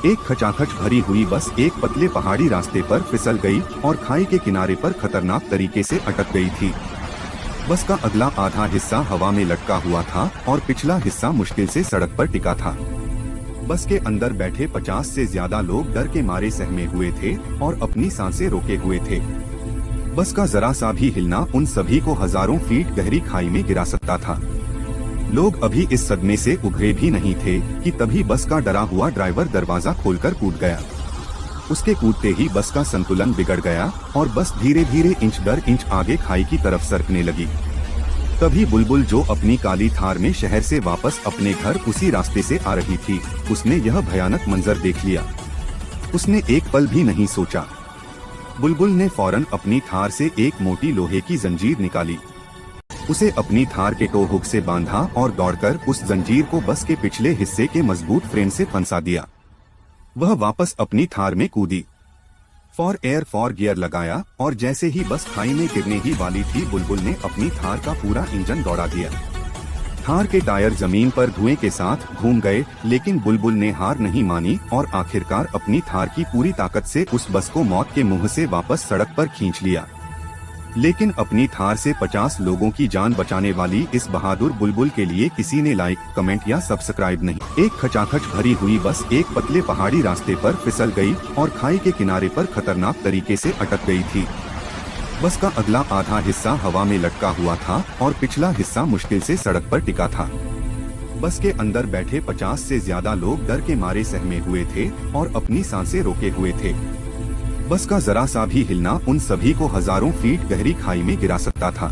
एक खचाखच भरी हुई बस एक पतले पहाड़ी रास्ते पर फिसल गई और खाई के किनारे पर खतरनाक तरीके से अटक गई थी। बस का अगला आधा हिस्सा हवा में लटका हुआ था और पिछला हिस्सा मुश्किल से सड़क पर टिका था। बस के अंदर बैठे 50 से ज्यादा लोग डर के मारे सहमे हुए थे और अपनी सांसें रोके हुए थे। बस का जरा सा भी हिलना उन सभी को हजारों फीट गहरी खाई में गिरा सकता था। लोग अभी इस सदमे से उभरे भी नहीं थे कि तभी बस का डरा हुआ ड्राइवर दरवाजा खोलकर कूद गया। उसके कूदते ही बस का संतुलन बिगड़ गया और बस धीरे धीरे इंच दर इंच आगे खाई की तरफ सरकने लगी। तभी बुलबुल, जो अपनी काली थार में शहर से वापस अपने घर उसी रास्ते से आ रही थी, उसने यह भयानक मंजर देख लिया। उसने एक पल भी नहीं सोचा। बुलबुल ने फौरन अपनी थार से एक मोटी लोहे की जंजीर निकाली, उसे अपनी थार के टो हुक से बांधा और दौड़कर उस जंजीर को बस के पिछले हिस्से के मजबूत फ्रेम से फंसा दिया। वह वापस अपनी थार में कूदी, फॉर एयर फॉर गियर लगाया और जैसे ही बस खाई में गिरने ही वाली थी, बुलबुल ने अपनी थार का पूरा इंजन दौड़ा दिया। थार के टायर जमीन पर धुएं के साथ घूम गए, लेकिन बुलबुल ने हार नहीं मानी और आखिरकार अपनी थार की पूरी ताकत से उस बस को मौत के मुंह से वापस सड़क पर खींच लिया। लेकिन अपनी थार से 50 लोगों की जान बचाने वाली इस बहादुर बुलबुल के लिए किसी ने लाइक, कमेंट या सब्सक्राइब नहीं। एक खचाखच भरी हुई बस एक पतले पहाड़ी रास्ते पर फिसल गई और खाई के किनारे पर खतरनाक तरीके से अटक गई थी। बस का अगला आधा हिस्सा हवा में लटका हुआ था और पिछला हिस्सा मुश्किल से सड़क पर टिका था। बस के अंदर बैठे 50 से ज्यादा लोग डर के मारे सहमे हुए थे और अपनी सांसें रोके हुए थे। बस का जरा सा भी हिलना उन सभी को हजारों फीट गहरी खाई में गिरा सकता था।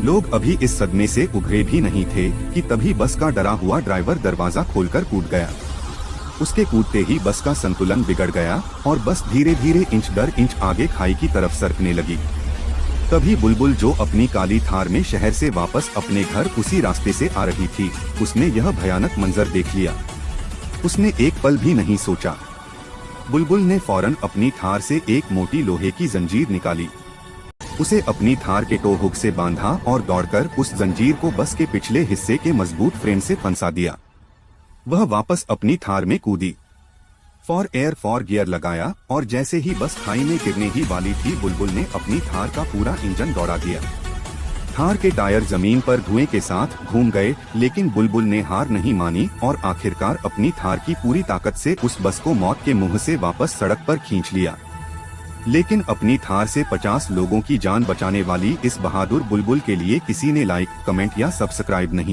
लोग अभी इस सदमे से उभरे भी नहीं थे कि तभी बस का डरा हुआ ड्राइवर दरवाजा खोलकर कूद गया। उसके कूदते ही बस का संतुलन बिगड़ गया और बस धीरे धीरे इंच दर इंच आगे खाई की तरफ सरकने लगी। तभी बुलबुल, जो अपनी काली थार में शहर से वापस अपने घर उसी रास्ते से आ रही थी, उसने यह भयानक मंजर देख लिया। उसने एक पल भी नहीं सोचा। बुलबुल ने फौरन अपनी थार से एक मोटी लोहे की जंजीर निकाली, उसे अपनी थार के टो हुक से बांधा और दौड़कर उस जंजीर को बस के पिछले हिस्से के मजबूत फ्रेम से फंसा दिया। वह वापस अपनी थार में कूदी, फॉर एयर फॉर गियर लगाया और जैसे ही बस खाई में गिरने ही वाली थी, बुलबुल ने अपनी थार का पूरा इंजन दौड़ा दिया। थार के टायर जमीन पर धुएं के साथ घूम गए, लेकिन बुलबुल ने हार नहीं मानी और आखिरकार अपनी थार की पूरी ताकत से उस बस को मौत के मुंह से वापस सड़क पर खींच लिया। लेकिन अपनी थार से 50 लोगों की जान बचाने वाली इस बहादुर बुलबुल के लिए किसी ने लाइक, कमेंट या सब्सक्राइब नहीं